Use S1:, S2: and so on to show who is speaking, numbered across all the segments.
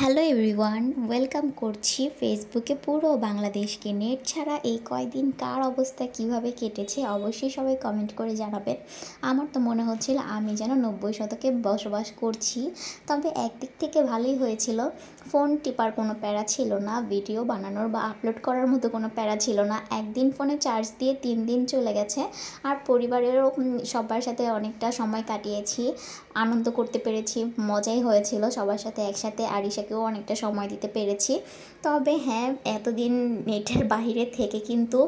S1: Hello everyone, welcome করছি ফেসবুকে পুরো বাংলাদেশকে। নেট ছাড়া এই কয়দিন কার অবস্থা কিভাবে কেটেছে অবশ্যই সবাই কমেন্ট করে জানাবেন। আমার তো মনে হচ্ছিল আমি যেন 90 শতকে বসবাস করছি। তবে একদিক থেকে ভালোই হয়েছিল, ফোন টিপার কোনো প্যারা ছিল না, ভিডিও বানানোর বা আপলোড করার মতো কোনো প্যারা ছিল না। একদিন ফোনে চার্জ দিয়ে 3 দিন চলে গেছে। আর পরিবারেরও সবার সাথে অনেকটা সময় কাটিয়েছি, আনন্দ করতে পেরেছি, মজাই হয়েছিল সবার সাথে একসাথে। আরিশাকেও অনেকটা সময় দিতে পেরেছি। তবে হ্যাঁ, এতদিন নেটের বাহিরে থেকে কিন্তু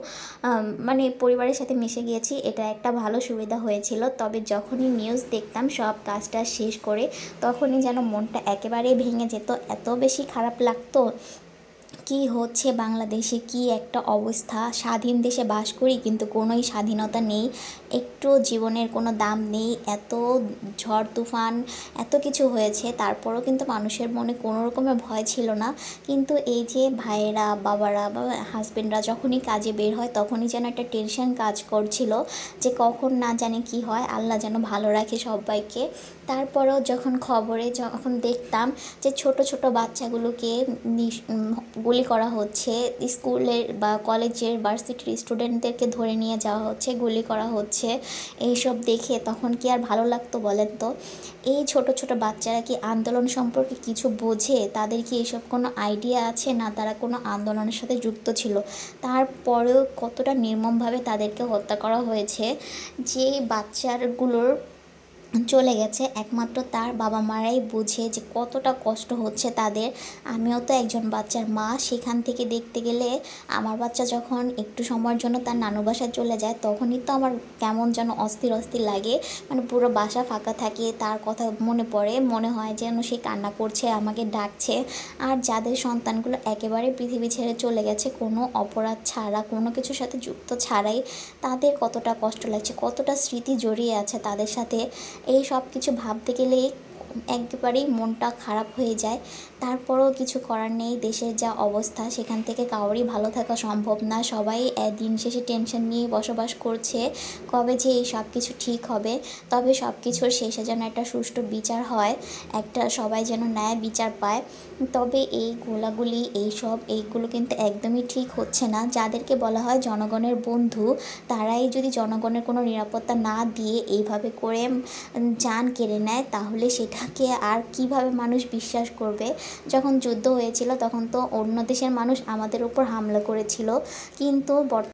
S1: মানে পরিবারের সাথে মিশে গিয়েছি, এটা একটা ভালো সুবিধা হয়েছিল। তবে যখনই নিউজ দেখতাম সব কাজটা শেষ করে, তখনই যেন মনটা একেবারেই ভেঙে যেত, এত বেশি খারাপ লাগতো। কি হচ্ছে বাংলাদেশে, কি একটা অবস্থা! স্বাধীন দেশে বাস করি কিন্তু কোনোই স্বাধীনতা নেই, একটু জীবনের কোনো দাম নেই। এত ঝড় তুফান, এত কিছু হয়েছে, তারপরও কিন্তু মানুষের মনে কোনো রকমের ভয় ছিল না। কিন্তু এই যে ভাইয়েরা, বাবারা বা হাজবেন্ডরা যখনই কাজে বের হয় তখনই যেন একটা টেনশন কাজ করছিল যে কখন না জানি কি হয়, আল্লাহ যেন ভালো রাখে সবাইকে। তারপরেও যখন খবরে যখন দেখতাম যে ছোট ছোট বাচ্চাগুলোকে গুলি করা হচ্ছে, স্কুলের বা কলেজের ভার্সিটির স্টুডেন্টদেরকে ধরে নিয়ে যাওয়া হচ্ছে, গুলি করা হচ্ছে, এইসব দেখে তখন কি আর ভালো লাগতো বলেন তো? এই ছোট ছোট বাচ্চারা কি আন্দোলন সম্পর্কে কিছু বোঝে? তাদের কি এইসব কোনো আইডিয়া আছে? না তারা কোনো আন্দোলনের সাথে যুক্ত ছিল। তারপরেও কতটা নির্মমভাবে তাদেরকে হত্যা করা হয়েছে। যে বাচ্চাগুলোর চলে গেছে, একমাত্র তার বাবা মারাই বুঝে যে কতটা কষ্ট হচ্ছে তাদের। আমিও তো একজন বাচ্চার মা, সেখান থেকে দেখতে গেলে আমার বাচ্চা যখন একটু সময়ের জন্য তার নানু বাসায় চলে যায় তখনই তো আমার কেমন যেন অস্থির অস্থির লাগে। মানে পুরো বাসা ফাঁকা থাকে, তার কথা মনে পড়ে, মনে হয় যেন সে কান্না করছে, আমাকে ডাকছে। আর যাদের সন্তানগুলো একেবারে পৃথিবী ছেড়ে চলে গেছে কোনো অপরাধ ছাড়া, কোনো কিছুর সাথে যুক্ত ছাড়াই, তাদের কতটা কষ্ট লাগছে, কতটা স্মৃতি জড়িয়ে আছে তাদের সাথে। এই সব কিছু ভাবতে গেলেই একেবারেই মনটা খারাপ হয়ে যায়। তারপরেও কিছু করার নেই, দেশের যা অবস্থা সেখান থেকে কারোরই ভালো থাকা সম্ভব না। সবাই দিন শেষে টেনশন নিয়ে বসবাস করছে, কবে যে এই সব কিছু ঠিক হবে। তবে সব কিছুর শেষে যেন একটা সুষ্ঠু বিচার হয়, একটা সবাই যেন ন্যায় বিচার পায়। তবে এই গোলাগুলি এইগুলো কিন্তু একদমই ঠিক হচ্ছে না। যাদেরকে বলা হয় জনগণের বন্ধু, তারাই যদি জনগণের কোনো নিরাপত্তা না দিয়ে এইভাবে করে জান কেড়ে নেয়, তাহলে সেটাকে আর কিভাবে মানুষ বিশ্বাস করবে? যখন যুদ্ধ হয়েছিল তখন তো অন্য দেশের মানুষ আমাদের উপর হামলা করেছিল, কিন্তু